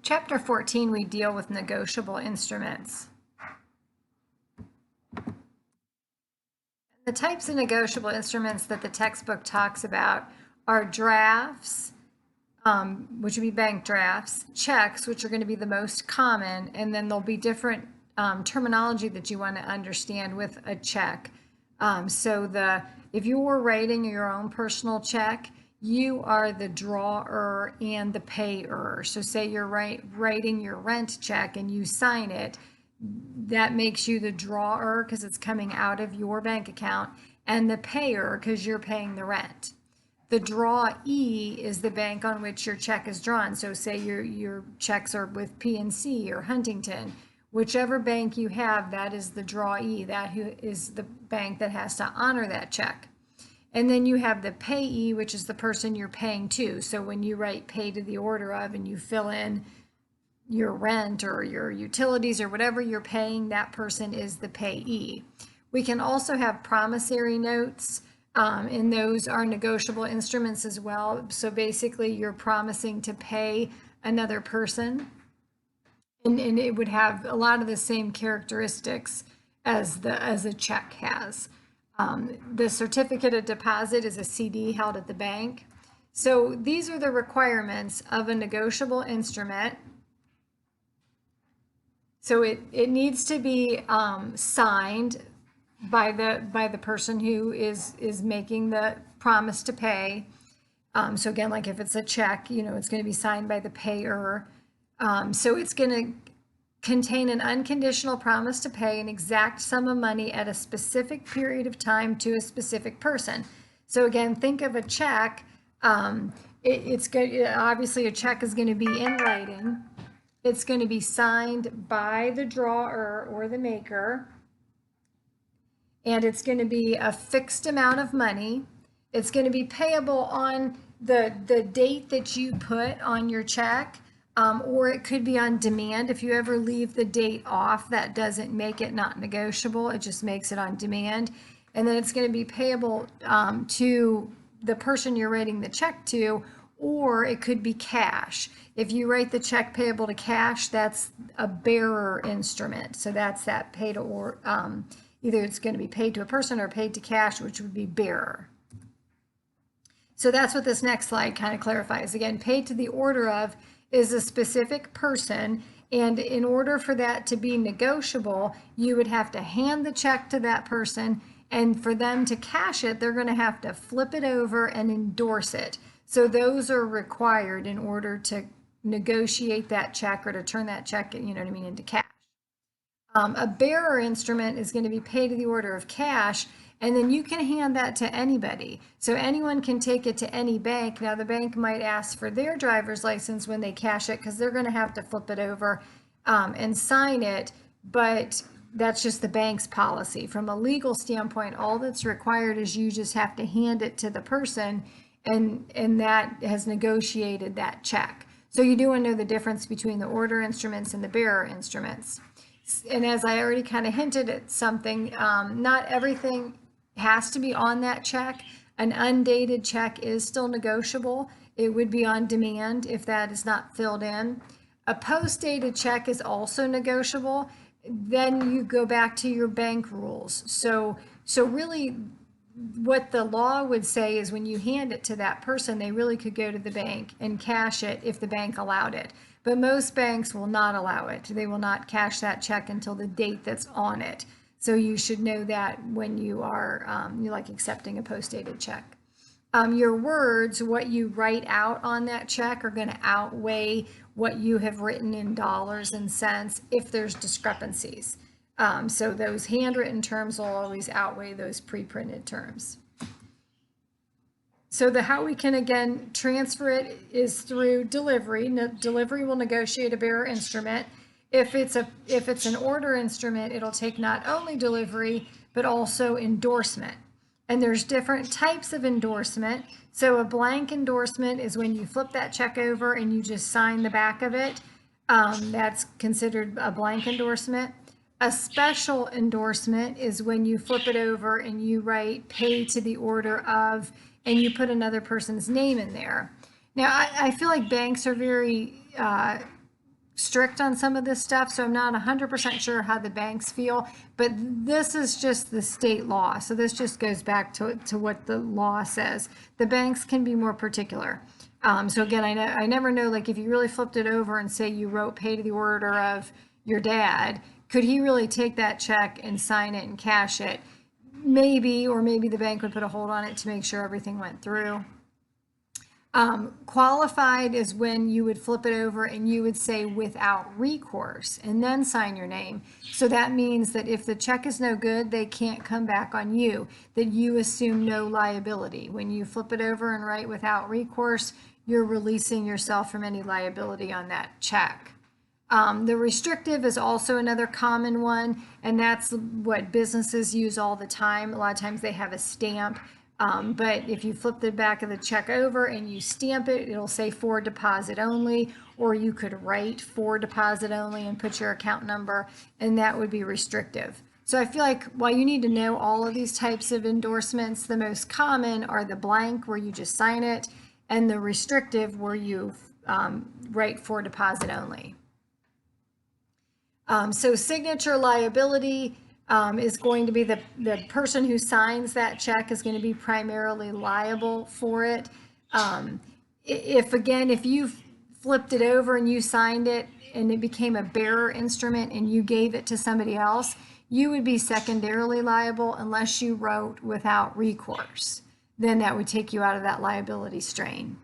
Chapter 14, we deal with negotiable instruments. The types of negotiable instruments that the textbook talks about are drafts, which would be bank drafts, checks, which are going to be the most common, and then there'll be different terminology that you want to understand with a check. If you were writing your own personal check, you are the drawer and the payer. So say you're writing your rent check and you sign it, that makes you the drawer because it's coming out of your bank account, and the payer because you're paying the rent. The drawee is the bank on which your check is drawn. So say your checks are with PNC or Huntington, whichever bank you have, that is the drawee. That is the bank that has to honor that check. And then you have the payee, which is the person you're paying to. So when you write pay to the order of and you fill in your rent or your utilities or whatever you're paying, that person is the payee. We can also have promissory notes, and those are negotiable instruments as well. So basically you're promising to pay another person, and it would have a lot of the same characteristics as a check has. The certificate of deposit is a CD held at the bank. So these are the requirements of a negotiable instrument. So it needs to be signed by the person who is making the promise to pay. So again, like if it's a check, it's going to be signed by the payer. So it's going to contain an unconditional promise to pay an exact sum of money at a specific period of time to a specific person. So again, think of a check. It's good. Obviously, a check is going to be in writing. It's going to be signed by the drawer or the maker, and it's going to be a fixed amount of money. It's going to be payable on the date that you put on your check. Or it could be on demand. If you ever leave the date off, that doesn't make it not negotiable. It just makes it on demand. And then it's going to be payable to the person you're writing the check to, or it could be cash. If you write the check payable to cash, that's a bearer instrument. So that's that pay to, or either it's going to be paid to a person or paid to cash, which would be bearer. So that's what this next slide kind of clarifies. Again, paid to the order of is a specific person, and in order for that to be negotiable, you would have to hand the check to that person, and for them to cash it, they're going to have to flip it over and endorse it. So those are required in order to negotiate that check or to turn that check, into cash. A bearer instrument is going to be paid to the order of cash, and then you can hand that to anybody. So anyone can take it to any bank. Now the bank might ask for their driver's license when they cash it because they're going to have to flip it over and sign it, but that's just the bank's policy. From a legal standpoint, all that's required is you just have to hand it to the person, and that has negotiated that check. So you do want to know the difference between the order instruments and the bearer instruments. And as I already kind of hinted at something, not everything has to be on that check. An undated check is still negotiable. It would be on demand if that is not filled in. A post-dated check is also negotiable. Then you go back to your bank rules. So really what the law would say is when you hand it to that person, they really could go to the bank and cash it if the bank allowed it. But most banks will not allow it. They will not cash that check until the date that's on it. So you should know that when you are accepting a post-dated check. Your words, what you write out on that check, are going to outweigh what you have written in dollars and cents if there's discrepancies. So those handwritten terms will always outweigh those pre-printed terms. So how we can again transfer it is through delivery. Delivery will negotiate a bearer instrument. If it's an order instrument, it'll take not only delivery but also endorsement. And there's different types of endorsement. So a blank endorsement is when you flip that check over and you just sign the back of it. That's considered a blank endorsement. A special endorsement is when you flip it over and you write pay to the order of, and you put another person's name in there. Now, I feel like banks are very strict on some of this stuff, so I'm not 100% sure how the banks feel, but this is just the state law. So this just goes back to what the law says. The banks can be more particular. So again, I never know, like if you really flipped it over and say you wrote pay to the order of your dad, could he really take that check and sign it and cash it? Maybe, or maybe the bank would put a hold on it to make sure everything went through. Qualified is when you would flip it over and you would say without recourse and then sign your name. So that means that if the check is no good, they can't come back on you, that you assume no liability. When you flip it over and write without recourse, you're releasing yourself from any liability on that check. The restrictive is also another common one, and that's what businesses use all the time. A lot of times they have a stamp. But if you flip the back of the check over and you stamp it, it'll say for deposit only, or you could write for deposit only and put your account number, and that would be restrictive. So I feel like while you need to know all of these types of endorsements, the most common are the blank where you just sign it, and the restrictive where you write for deposit only. So signature liability is going to be the person who signs that check is going to be primarily liable for it. If you flipped it over and you signed it and it became a bearer instrument and you gave it to somebody else, you would be secondarily liable unless you wrote without recourse. Then that would take you out of that liability strain.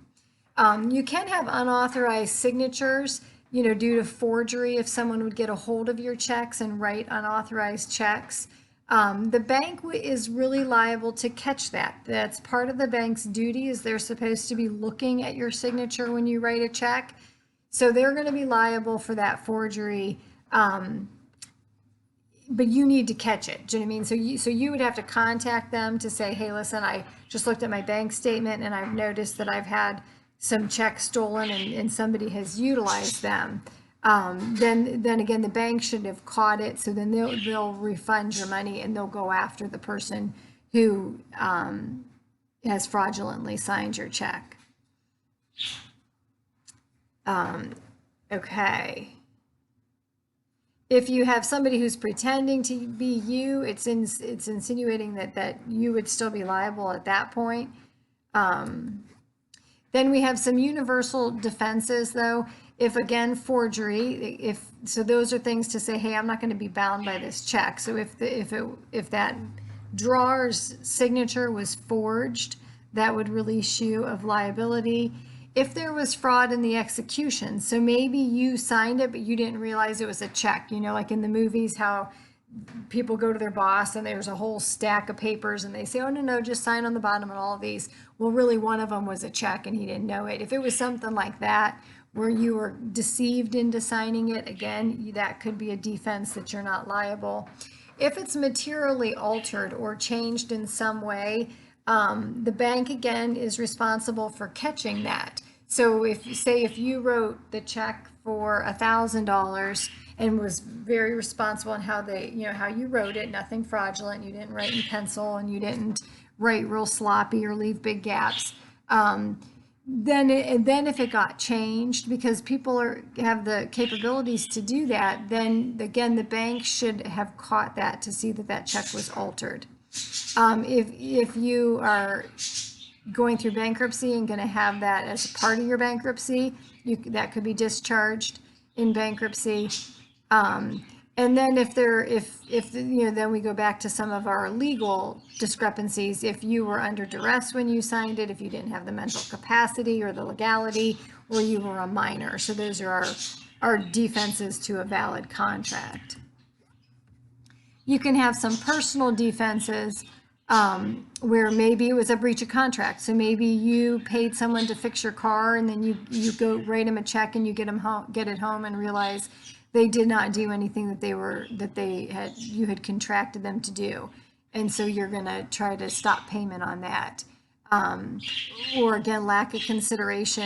You can have unauthorized signatures, due to forgery, if someone would get a hold of your checks and write unauthorized checks. The bank is really liable to catch that. That's part of the bank's duty, is they're supposed to be looking at your signature when you write a check. So they're going to be liable for that forgery. But you need to catch it. Do you know what I mean? So you would have to contact them to say, hey, listen, I just looked at my bank statement and I've noticed that I've had some checks stolen and somebody has utilized them. Then again, the bank should have caught it. So then they'll refund your money and they'll go after the person who has fraudulently signed your check. Okay. If you have somebody who's pretending to be you, it's insinuating that you would still be liable at that point. Then we have some universal defenses, though. If again, forgery, so those are things to say, hey, I'm not going to be bound by this check. So if that drawer's signature was forged, that would release you of liability. If there was fraud in the execution, so maybe you signed it, but you didn't realize it was a check, like in the movies, how people go to their boss and there's a whole stack of papers and they say, oh, no, just sign on the bottom of all of these. Well, really one of them was a check and he didn't know it. If it was something like that, where you were deceived into signing it, again, that could be a defense that you're not liable. If it's materially altered or changed in some way, the bank again is responsible for catching that. So if you wrote the check for $1,000 and was very responsible on how you wrote it, nothing fraudulent, you didn't write in pencil and you didn't write real sloppy or leave big gaps, then if it got changed, because people have the capabilities to do that, then again the bank should have caught that to see that check was altered. If you are going through bankruptcy and going to have that as a part of your bankruptcy, that could be discharged in bankruptcy. And then then we go back to some of our legal discrepancies. If you were under duress when you signed it, if you didn't have the mental capacity or the legality, or you were a minor. So those are our defenses to a valid contract. You can have some personal defenses where maybe it was a breach of contract. So maybe you paid someone to fix your car and then you go write them a check and you get it home and realize they did not do anything that you had contracted them to do. And so you're going to try to stop payment on that. Or again, lack of consideration